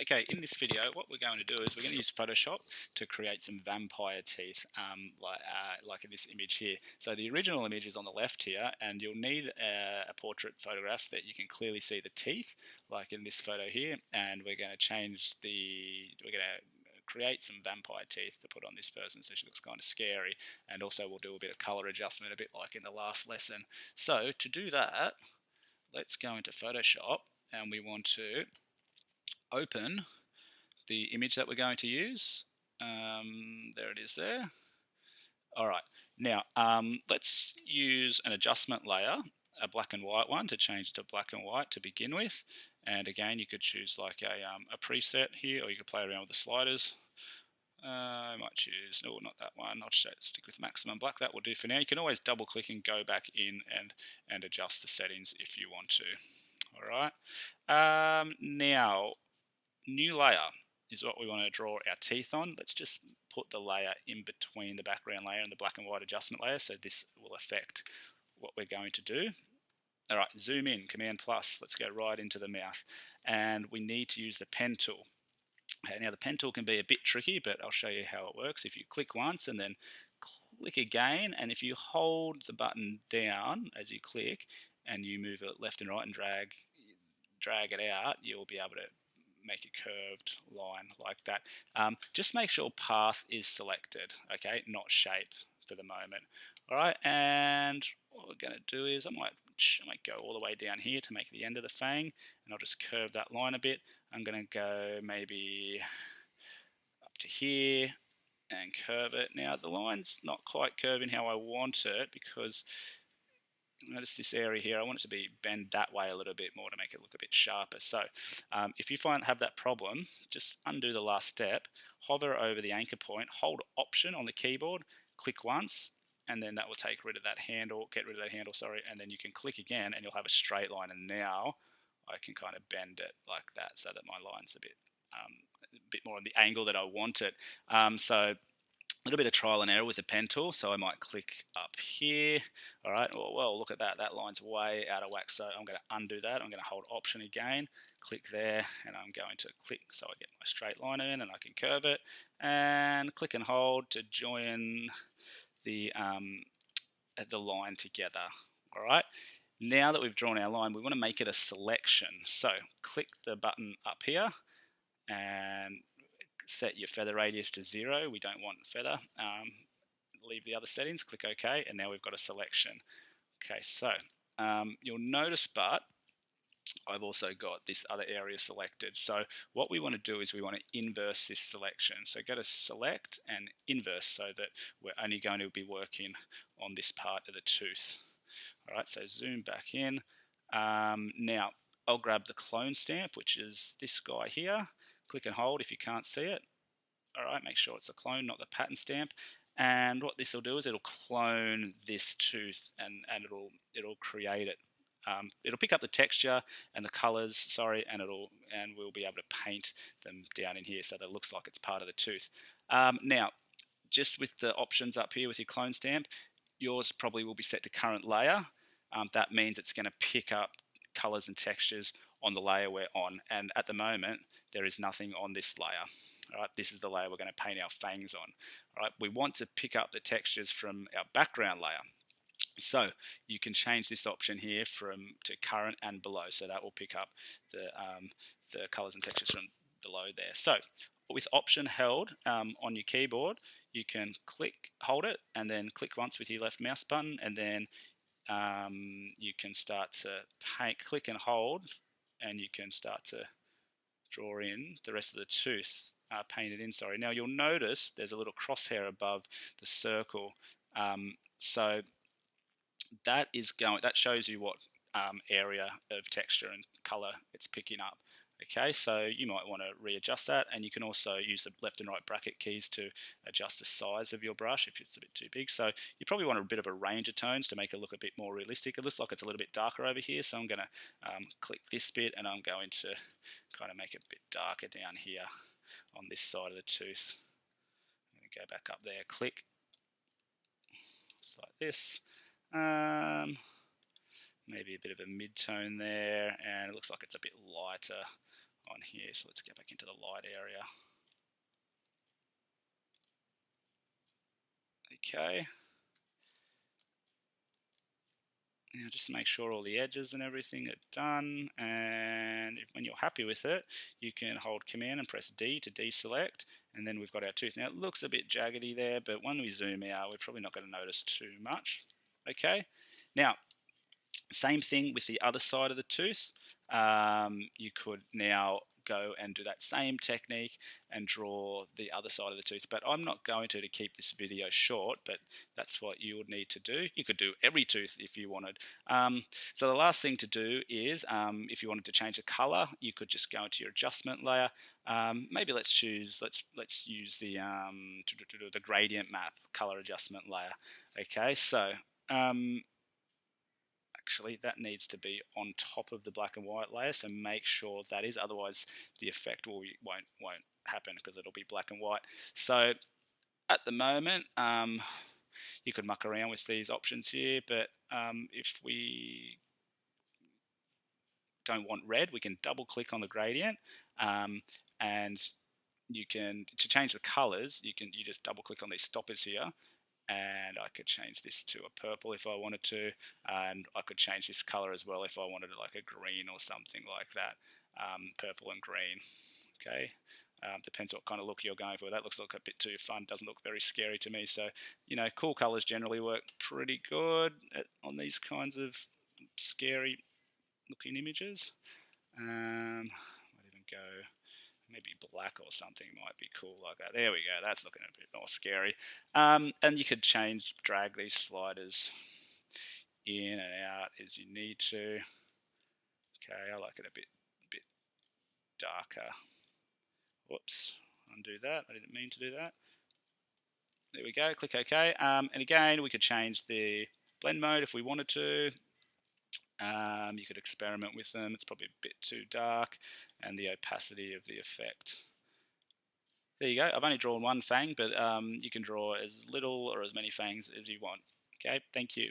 Okay, in this video, what we're going to do is we're going to use Photoshop to create some vampire teeth, like in this image here. So the original image is on the left here, and you'll need a portrait photograph that you can clearly see the teeth, like in this photo here. And we're going to create some vampire teeth to put on this person so she looks kind of scary. And also we'll do a bit of color adjustment, a bit like in the last lesson. So to do that, let's go into Photoshop, and we want to open the image that we're going to use. There it is there. All right, now let's use an adjustment layer, a black and white one, to change to black and white to begin with. And again, you could choose like a preset here, or you could play around with the sliders. I might choose, no, not that one. I'll just stick with maximum black. That will do for now. You can always double click and go back in and adjust the settings if you want to. All right. Now, new layer is what we want to draw our teeth on. Let's just put the layer in between the background layer and the black and white adjustment layer, so this will affect what we're going to do. All right, zoom in, Command plus. Let's go right into the mouth, and we need to use the pen tool. Okay, now the pen tool can be a bit tricky, but I'll show you how it works. If you click once and then click again, and if you hold the button down as you click and you move it left and right and drag it out, you'll be able to make a curved line like that. Just make sure path is selected, okay, not shape for the moment. All right, and what we're going to do is I might go all the way down here to make the end of the fang, and I'll just curve that line a bit. I'm going to go maybe up to here and curve it. Now the line's not quite curving how I want it, because notice this area here, I want it to be bend that way a little bit more to make it look a bit sharper. So if you have that problem, just undo the last step, hover over the anchor point, hold Option on the keyboard, click once, and then that will get rid of that handle, and then you can click again and you'll have a straight line. And now I can kind of bend it like that so that my line's a bit more on the angle that I want it. So a little bit of trial and error with the pen tool, so I might click up here. All right, well, look at that. That line's way out of whack, so I'm going to undo that. I'm going to hold Option again, click there, and I'm going to click so I get my straight line in and I can curve it, and click and hold to join the line together. All right, now that we've drawn our line, we want to make it a selection. So click the button up here and set your feather radius to 0. We don't want feather. Leave the other settings, click OK, and now we've got a selection. Okay, so you'll notice, but I've also got this other area selected. So what we want to do is we want to inverse this selection. So go to Select and Inverse, so that we're only going to be working on this part of the tooth. All right, so zoom back in. Now, I'll grab the clone stamp, which is this guy here. Click and hold if you can't see it. All right, make sure it's a clone, not the pattern stamp. And what this will do is it'll clone this tooth, and it'll create it. It'll pick up the texture and the colors, and we'll be able to paint them down in here so that it looks like it's part of the tooth. Now, just with the options up here with your clone stamp, yours probably will be set to current layer. That means it's going to pick up colors and textures on the layer we're on, and at the moment there is nothing on this layer. All right, this is the layer we're going to paint our fangs on. All right, we want to pick up the textures from our background layer, so you can change this option here to current and below, so that will pick up the colors and textures from below there. So with Option held on your keyboard, you can hold it, and then click once with your left mouse button, and then you can start to click and hold, and you can start to draw in the rest of the tooth, paint it in, sorry. Now you'll notice there's a little crosshair above the circle, so that shows you what area of texture and color it's picking up. Okay, so you might want to readjust that, and you can also use the left and right bracket keys to adjust the size of your brush if it's a bit too big. So you probably want a bit of a range of tones to make it look a bit more realistic. It looks like it's a little bit darker over here, so I'm going to click this bit, and I'm going to kind of make it a bit darker down here on this side of the tooth. I'm going to go back up there, click, just like this. Maybe a bit of a mid-tone there, and it looks like it's a bit lighter on here. So let's get back into the light area. Okay. Now just to make sure all the edges and everything are done, and when you're happy with it, you can hold Command and press D to deselect, and then we've got our tooth. Now it looks a bit jaggedy there, but when we zoom out, we're probably not going to notice too much. Okay, now same thing with the other side of the tooth. You could now go and do that same technique and draw the other side of the tooth, but I'm not going to keep this video short, but that's what you would need to do. You could do every tooth if you wanted. So the last thing to do is if you wanted to change the color, you could just go into your adjustment layer. Maybe let's use the gradient map color adjustment layer. Okay, so actually that needs to be on top of the black and white layer, so make sure that is, otherwise the effect won't happen because it'll be black and white. So at the moment you could muck around with these options here, but if we don't want red, we can double click on the gradient, and you can, to change the colors, you just double click on these stoppers here, and I could change this to a purple if I wanted to, and I could change this color as well if I wanted like a green or something like that, purple and green. Okay, depends what kind of look you're going for. That looks like a bit too fun, doesn't look very scary to me. So, you know, cool colors generally work pretty good on these kinds of scary looking images. Might even go maybe black or something might be cool like that. There we go, that's looking a bit more scary. And you could drag these sliders in and out as you need to. Okay, I like it a bit darker. Whoops, undo that, I didn't mean to do that. There we go, click OK. And again, we could change the blend mode if we wanted to. You could experiment with them, it's probably a bit too dark, and the opacity of the effect. There you go, I've only drawn one fang, but you can draw as little or as many fangs as you want. Okay, thank you.